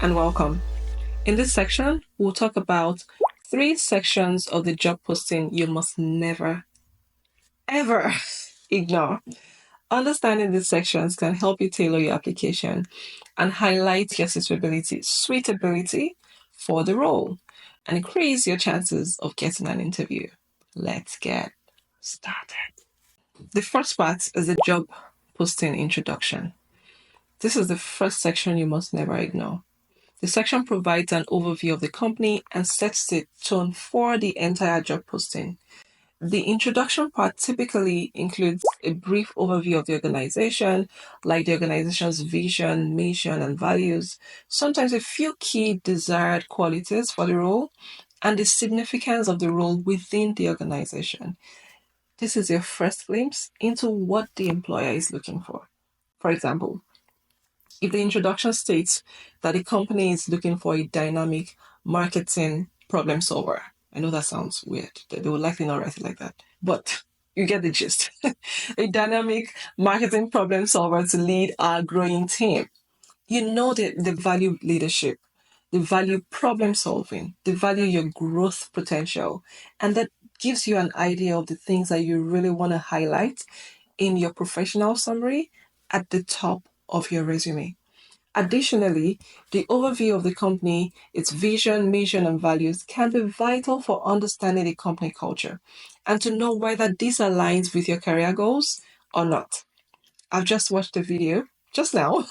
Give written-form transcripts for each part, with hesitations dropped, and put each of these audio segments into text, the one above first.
and welcome. In this section, we'll talk about three sections of the job posting you must never, ever ignore. Understanding these sections can help you tailor your application and highlight your suitability for the role and increase your chances of getting an interview. Let's get started. The first part is the job posting introduction. This is the first section you must never ignore. The section provides an overview of the company and sets the tone for the entire job posting. The introduction part typically includes a brief overview of the organization, like the organization's vision, mission, and values, sometimes a few key desired qualities for the role, and the significance of the role within the organization. This is your first glimpse into what the employer is looking for. For example, if the introduction states that the company is looking for a dynamic marketing problem solver, I know that sounds weird. They will likely not write it like that, but you get the gist. A dynamic marketing problem solver to lead our growing team. You know the value leadership, the value problem solving, the value your growth potential, and that gives you an idea of the things that you really want to highlight in your professional summary at the top of your resume. Additionally, the overview of the company, its vision, mission, and values can be vital for understanding the company culture and to know whether this aligns with your career goals or not. I've just watched a video just now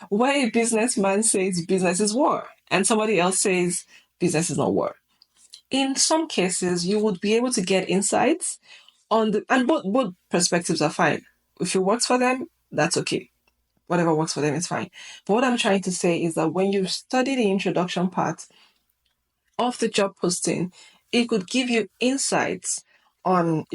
where a businessman says business is war and somebody else says business is not war. In some cases, you would be able to get insights on and both perspectives are fine. If it works for them, that's okay. Whatever works for them is fine. But what I'm trying to say is that when you study the introduction part of the job posting, it could give you insights on,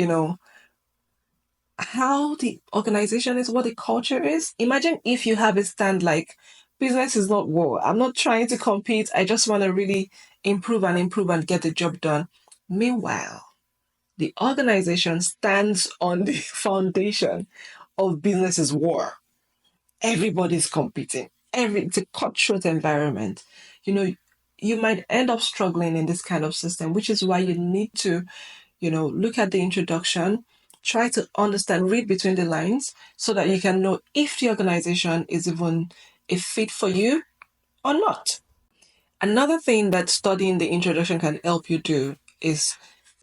how the organization is, what the culture is. Imagine if you have a stand like business is not war. I'm not trying to compete. I just want to really improve and get the job done. Meanwhile, the organization stands on the foundation of business is war. Everybody's competing. It's a cutthroat environment. You might end up struggling in this kind of system, which is why you need to, look at the introduction, try to understand, read between the lines so that you can know if the organization is even a fit for you or not. Another thing that studying the introduction can help you do is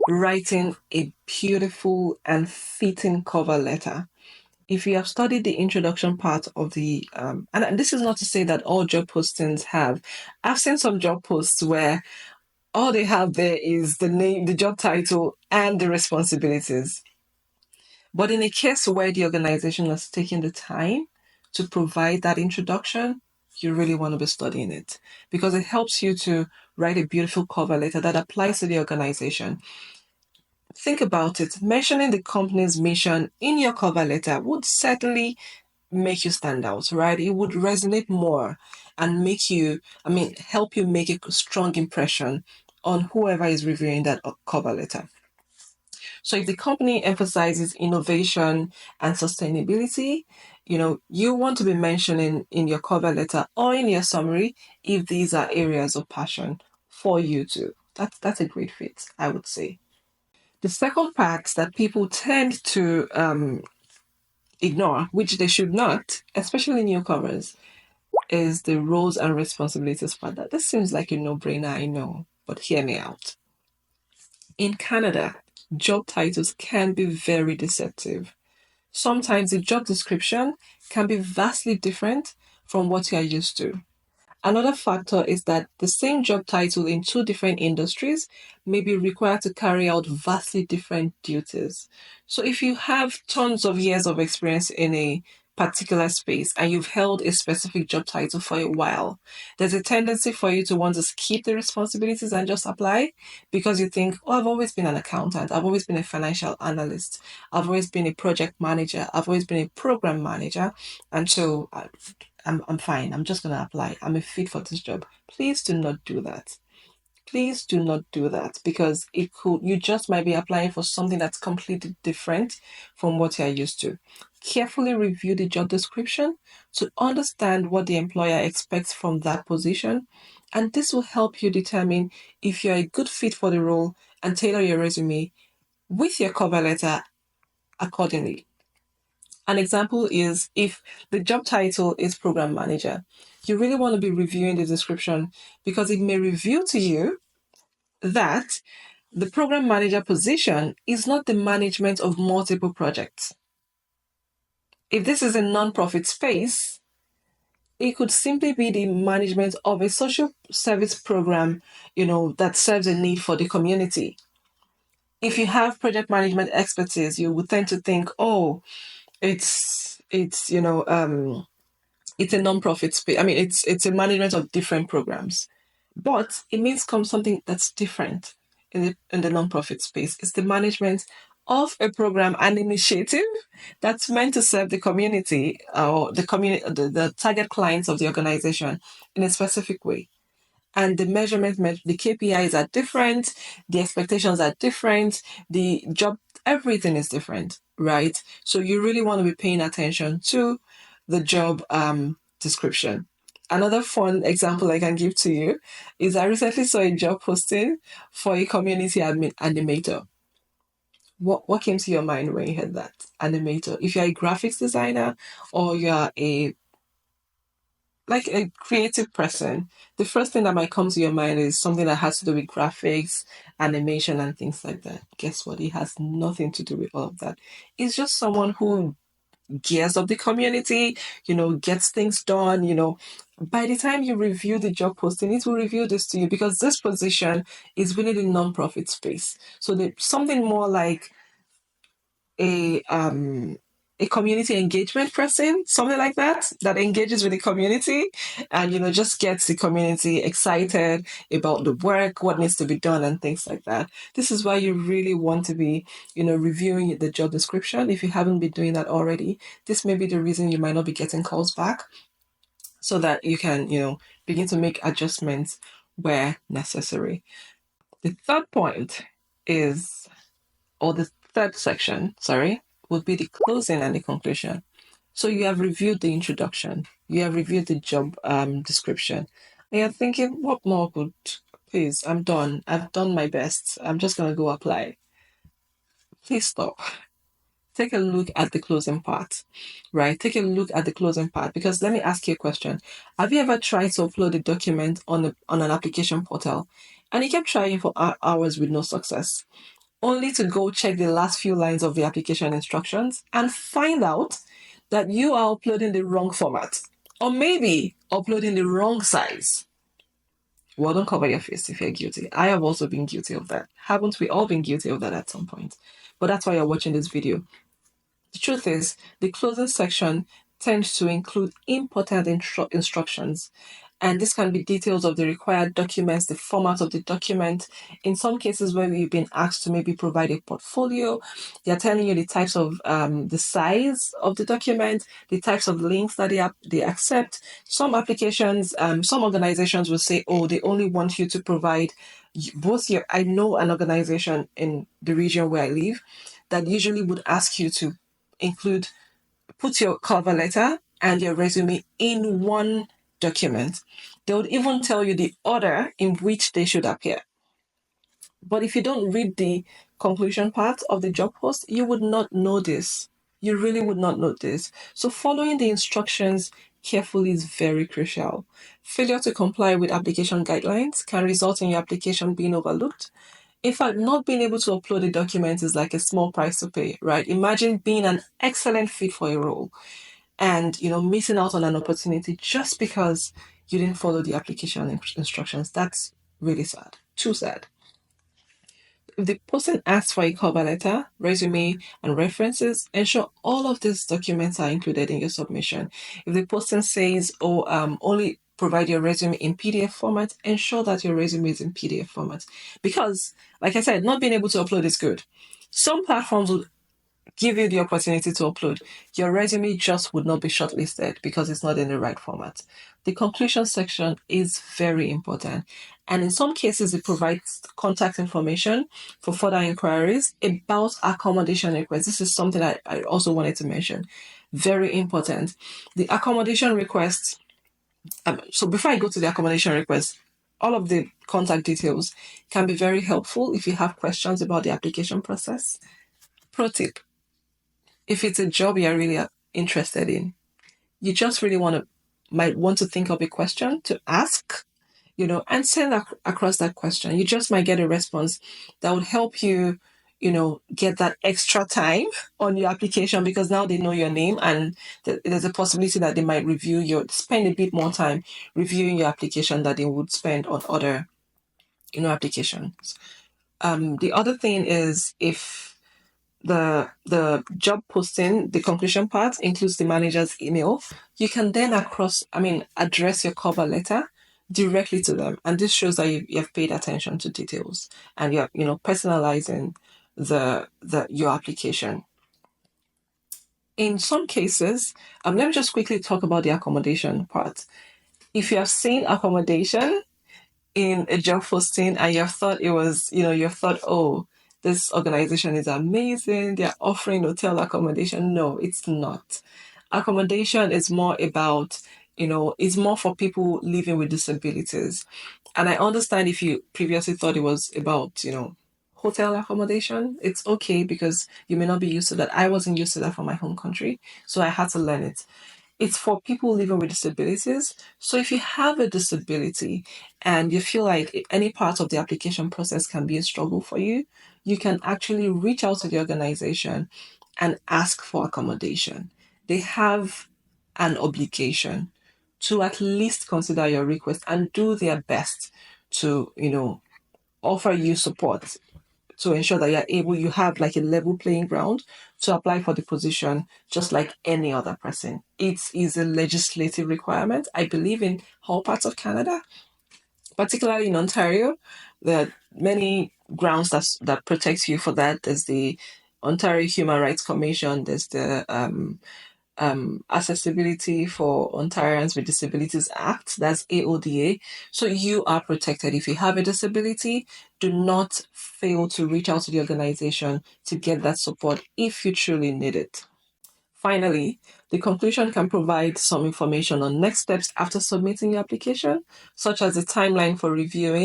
writing a beautiful and fitting cover letter. If you have studied the introduction part of the, and this is not to say that all job postings have, I've seen some job posts where all they have there is the name, the job title, and the responsibilities. But in a case where the organization has taken the time to provide that introduction, you really want to be studying it because it helps you to write a beautiful cover letter that applies to the organization. Think about it. Mentioning the company's mission in your cover letter would certainly make you stand out, right? It would resonate more and help you make a strong impression on whoever is reviewing that cover letter. So if the company emphasizes innovation and sustainability, you want to be mentioning in your cover letter or in your summary if these are areas of passion for you too. That's a great fit, I would say. The second part that people tend to ignore, which they should not, especially newcomers, is the roles and responsibilities part. That this seems like a no-brainer, I know, but hear me out. In Canada, job titles can be very deceptive. Sometimes the job description can be vastly different from what you are used to. Another factor is that the same job title in two different industries may be required to carry out vastly different duties. So if you have tons of years of experience in a particular space and you've held a specific job title for a while, there's a tendency for you to want to skip the responsibilities and just apply because you think, oh, I've always been an accountant, I've always been a financial analyst, I've always been a project manager, I've always been a program manager, and so I'm fine. I'm just going to apply. I'm a fit for this job. Please do not do that. please do not do that, because you just might be applying for something that's completely different from what you're used to. Carefully review the job description to understand what the employer expects from that position, and this will help you determine if you're a good fit for the role and tailor your resume with your cover letter accordingly. An example is if the job title is program manager, you really want to be reviewing the description, because it may reveal to you that the program manager position is not the management of multiple projects. If this is a non-profit space, it could simply be the management of a social service program, that serves a need for the community. If you have project management expertise, you would tend to think, oh, it's a non-profit space. I mean, it's a management of different programs, but it means come something that's different in the non-profit space. It's the management of a program, an initiative that's meant to serve the community, or the community, the target clients of the organization in a specific way. And the the KPIs are different, the expectations are different, the job, everything is different, right? So you really want to be paying attention to the job description. Another fun example I can give to you is I recently saw a job posting for a community animator. What came to your mind when you heard that? Animator. If you're a graphics designer or you're a creative person, the first thing that might come to your mind is something that has to do with graphics, animation, and things like that. Guess what? It has nothing to do with all of that. It's just someone who gears up the community, gets things done. By the time you review the job posting, it will reveal this to you, because this position is within the non-profit space. So there's something more like a a community engagement person, something like that engages with the community, and just gets the community excited about the work, what needs to be done, and things like that. This is why you really want to be, reviewing the job description. If you haven't been doing that already, this may be the reason you might not be getting calls back, so that you can, begin to make adjustments where necessary. The third point is, or the third section, sorry, would be the closing and the conclusion. So you have reviewed the introduction, you have reviewed the job description, and you're thinking, what more could, please, I'm done. I've done my best. I'm just going to go apply. Please stop. Take a look at the closing part, right? Take a look at the closing part, because let me ask you a question. Have you ever tried to upload a document on an application portal, and you kept trying for hours with no success, only to go check the last few lines of the application instructions and find out that you are uploading the wrong format, or maybe uploading the wrong size? Well, don't cover your face if you're guilty. I have also been guilty of that. Haven't we all been guilty of that at some point? But that's why you're watching this video. The truth is, the closing section tends to include important instructions, and this can be details of the required documents, the format of the document. In some cases where you've been asked to maybe provide a portfolio, they're telling you the types of the size of the document, the types of links that they accept. Some applications, some organizations will say, oh, they only want you to provide both your. I know an organization in the region where I live that usually would ask you to put your cover letter and your resume in one document. They would even tell you the order in which they should appear. But if you don't read the conclusion part of the job post, you would not know this. You really would not know this. So following the instructions carefully is very crucial. Failure to comply with application guidelines can result in your application being overlooked. In fact, not being able to upload the documents is like a small price to pay, right? Imagine being an excellent fit for a role and, missing out on an opportunity just because you didn't follow the application instructions. That's really sad. Too sad. If the person asks for a cover letter, resume, and references, ensure all of these documents are included in your submission. If the person says, only provide your resume in PDF format, ensure that your resume is in PDF format. Because, like I said, not being able to upload is good. Some platforms will give you the opportunity to upload, your resume just would not be shortlisted because it's not in the right format. The conclusion section is very important. And in some cases, it provides contact information for further inquiries about accommodation requests. This is something I also wanted to mention. Very important. The accommodation requests. So before I go to the accommodation request, all of the contact details can be very helpful if you have questions about the application process. Pro tip: if it's a job you're really interested in, you just really might want to think of a question to ask, and send across that question. You just might get a response that would help you, get that extra time on your application because now they know your name and there's a possibility that they might spend a bit more time reviewing your application than they would spend on other, applications. The other thing is if the job posting, the conclusion part includes the manager's email, you can then address your cover letter directly to them, and this shows that you have paid attention to details and you're personalizing the your application. In some cases, let me just quickly talk about the accommodation part. If you have seen accommodation in a job posting and you've thought oh, this organization is amazing, they're offering hotel accommodation. No, it's not. Accommodation is more about, it's more for people living with disabilities. And I understand if you previously thought it was about, hotel accommodation, it's okay because you may not be used to that. I wasn't used to that from my home country, so I had to learn it. It's for people living with disabilities. So if you have a disability and you feel like any part of the application process can be a struggle for you, you can actually reach out to the organization and ask for accommodation. They have an obligation to at least consider your request and do their best to, offer you support to ensure that you have like a level playing ground to apply for the position just like any other person. It is a legislative requirement, I believe, in all parts of Canada, particularly in Ontario. There are many grounds that protects you for that. There's the Ontario Human Rights Commission, there's the Accessibility for Ontarians with Disabilities Act, that's AODA. So you are protected. If you have a disability, do not fail to reach out to the organization to get that support if you truly need it. Finally, the conclusion can provide some information on next steps after submitting your application, such as the timeline for review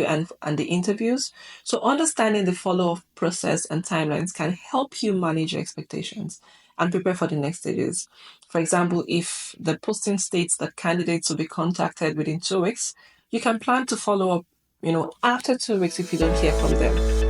and the interviews. So understanding the follow-up process and timelines can help you manage your expectations and prepare for the next stages. For example, if the posting states that candidates will be contacted within 2 weeks, you can plan to follow up, after 2 weeks if you don't hear from them.